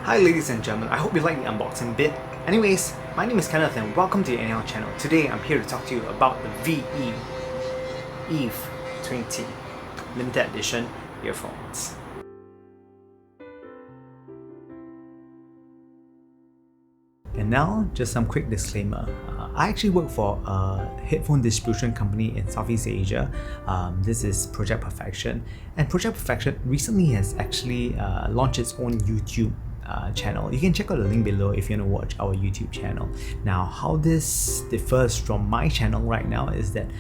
Hi ladies and gentlemen, I hope you like the unboxing bit. Anyways, my name is Kenneth and welcome to the Untitled channel. Today I'm here to talk to you about the EVE20 limited edition earphones. And now, just some quick disclaimer. I actually work for a headphone distribution company in Southeast Asia. This is Project Perfection, and Project Perfection recently has actually launched its own YouTube channel. You can check out the link below if you want to watch our YouTube channel. Now, how this differs from my channel right now is that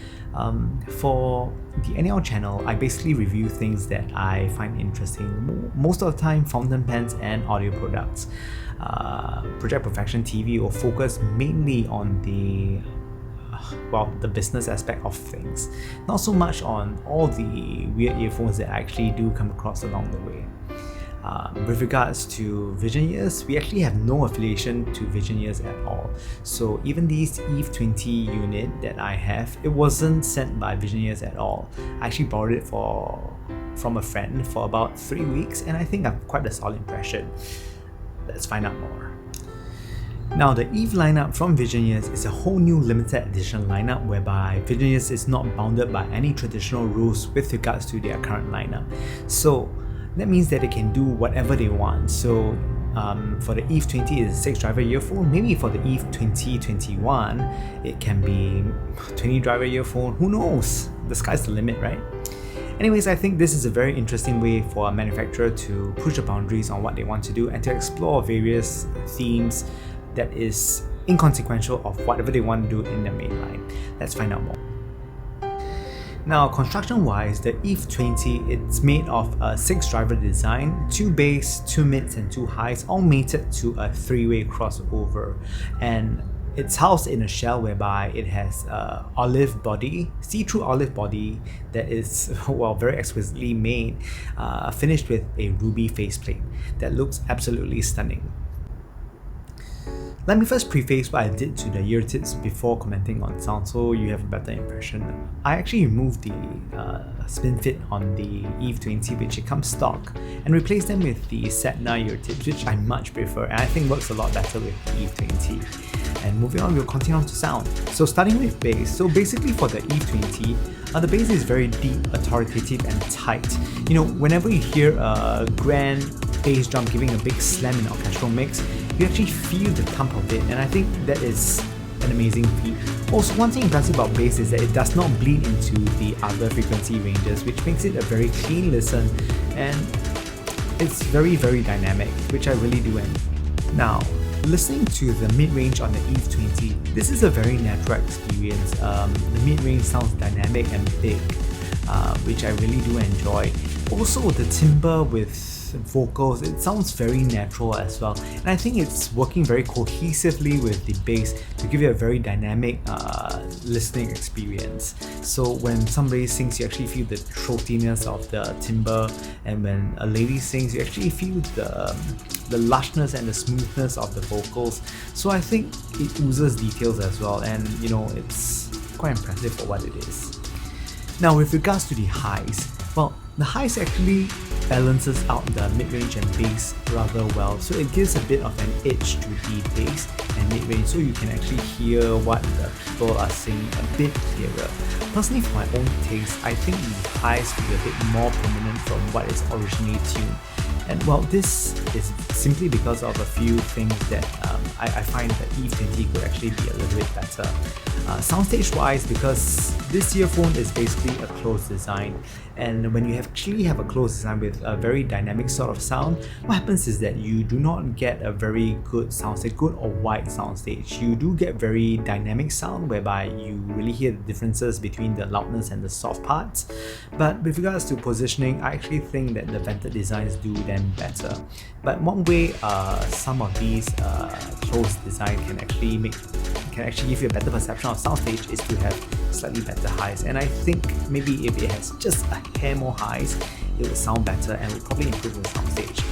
for the NL channel, I basically review things that I find interesting. Most of the time, fountain pens and audio products. Project Perfection TV will focus mainly on the business aspect of things, not so much on all the weird earphones that I actually do come across along the way. With regards to Vision Ears, we actually have no affiliation to Vision Ears at all. So even this EVE20 unit that I have, it wasn't sent by Vision Ears at all. I actually borrowed it from a friend for about 3 weeks, and I think I've quite a solid impression. Let's find out more. Now, the EVE lineup from Vision Ears is a whole new limited edition lineup whereby Vision Ears is not bounded by any traditional rules with regards to their current lineup. So that means that they can do whatever they want. So for the EVE20 it's a 6-driver earphone. Maybe for the EVE2021 it can be 20-driver earphone. Who knows? The sky's the limit, right? Anyways, I think this is a very interesting way for a manufacturer to push the boundaries on what they want to do and to explore various themes that is inconsequential of whatever they want to do in their main line. Let's find out more. Now, construction-wise, the EVE20, it's made of a 6-driver design, 2 bass, 2 mids and 2 highs, all mated to a 3-way crossover. And it's housed in a shell whereby it has a olive body, see-through olive body that is, well, very exquisitely made, finished with a ruby faceplate that looks absolutely stunning. Let me first preface what I did to the ear tips before commenting on sound so you have a better impression. I actually removed the spin fit on the EVE20, which it comes stock, and replaced them with the Setna ear tips, which I much prefer and I think works a lot better with the EVE20. And moving on, we'll continue on to sound. So starting with bass. So basically for the EVE20, the bass is very deep, authoritative and tight. You know, whenever you hear a grand bass drum giving a big slam in an orchestral mix, you actually feel the thump of it, and I think that is an amazing feat. Also, one thing impressive about bass is that it does not bleed into the other frequency ranges, which makes it a very clean listen, and it's very dynamic, which I really do enjoy. Now, listening to the mid-range on the EVE20, this is a very natural experience. The mid-range sounds dynamic and big, which I really do enjoy. Also, the timbre with vocals, it sounds very natural as well, and I think it's working very cohesively with the bass to give you a very dynamic listening experience. So when somebody sings, you actually feel the throatiness of the timbre, and when a lady sings, you actually feel the lushness and the smoothness of the vocals. So I think it oozes details as well, and you know, it's quite impressive for what it is. Now, with regards to the highs, well, the highs actually balances out the mid-range and bass rather well, so it gives a bit of an edge to the bass and mid-range, so you can actually hear what the people are saying a bit clearer. Personally, for my own taste, I think the highs will be a bit more prominent from what is originally tuned. And well, this is simply because of a few things that I find that EVE20 could actually be a little bit better. Soundstage-wise, because this earphone is basically a closed design, and when you actually have a closed design with a very dynamic sort of sound, what happens is that you do not get a very good soundstage, good or wide soundstage. You do get very dynamic sound whereby you really hear the differences between the loudness and the soft parts. But with regards to positioning, I actually think that the vented designs do them better. But one way some of these closed design can actually give you a better perception of soundstage is to have slightly better highs, and I think maybe if it has just a hair more highs, it will sound better and will probably improve the soundstage.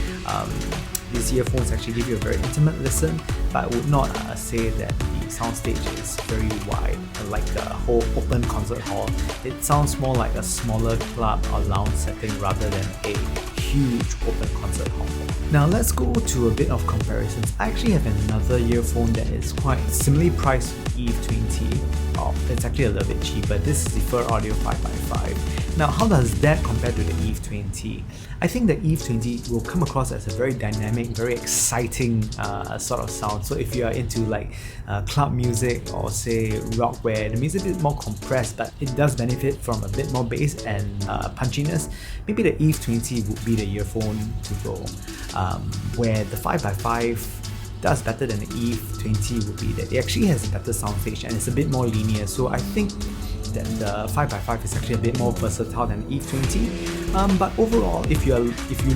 These earphones actually give you a very intimate listen, but I would not say that the soundstage is very wide, like a whole open concert hall. It sounds more like a smaller club or lounge setting rather than a huge open concert hall. Now let's go to a bit of comparisons. I actually have another earphone that is quite similarly priced to EVE20. Oh, it's actually a little bit cheaper. This is the Fur Audio 5x5. Now, how does that compare to the EVE20? I think the EVE20 will come across as a very dynamic, very exciting sort of sound. So if you are into like club music or say rock where the music is more compressed but it does benefit from a bit more bass and punchiness, maybe the EVE20 would be the earphone to go. Where the 5x5 does better than the EVE20 would be that it actually has a better soundstage and it's a bit more linear. So I think that the 5x5 is actually a bit more versatile than the EVE20. But overall, if you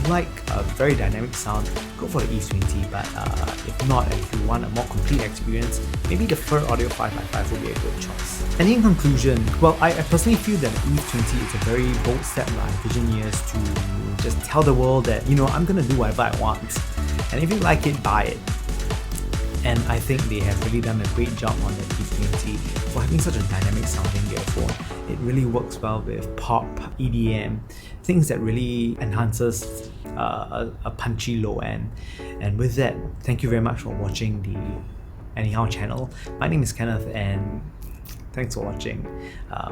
like a very dynamic sound, go for the EVE20. But if not, and if you want a more complete experience, maybe the Fur Audio 5x5 will be a good choice. And in conclusion, well, I personally feel that the EVE20 is a very bold step by Visioneers to just tell the world that, you know, I'm gonna do whatever I want. And if you like it, buy it. And I think they have really done a great job on the EVE20 for having such a dynamic sounding earphone. It really works well with pop, EDM, things that really enhances a punchy low end. And with that, thank you very much for watching the Anyhow channel. My name is Kenneth and thanks for watching.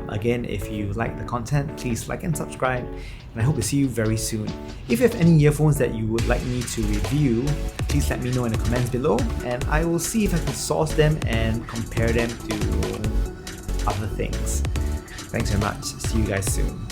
Again, if you like the content, please like and subscribe, and I hope to see you very soon. If you have any earphones that you would like me to review, please let me know in the comments below, and I will see if I can source them and compare them to other things. Thanks very much. See you guys soon.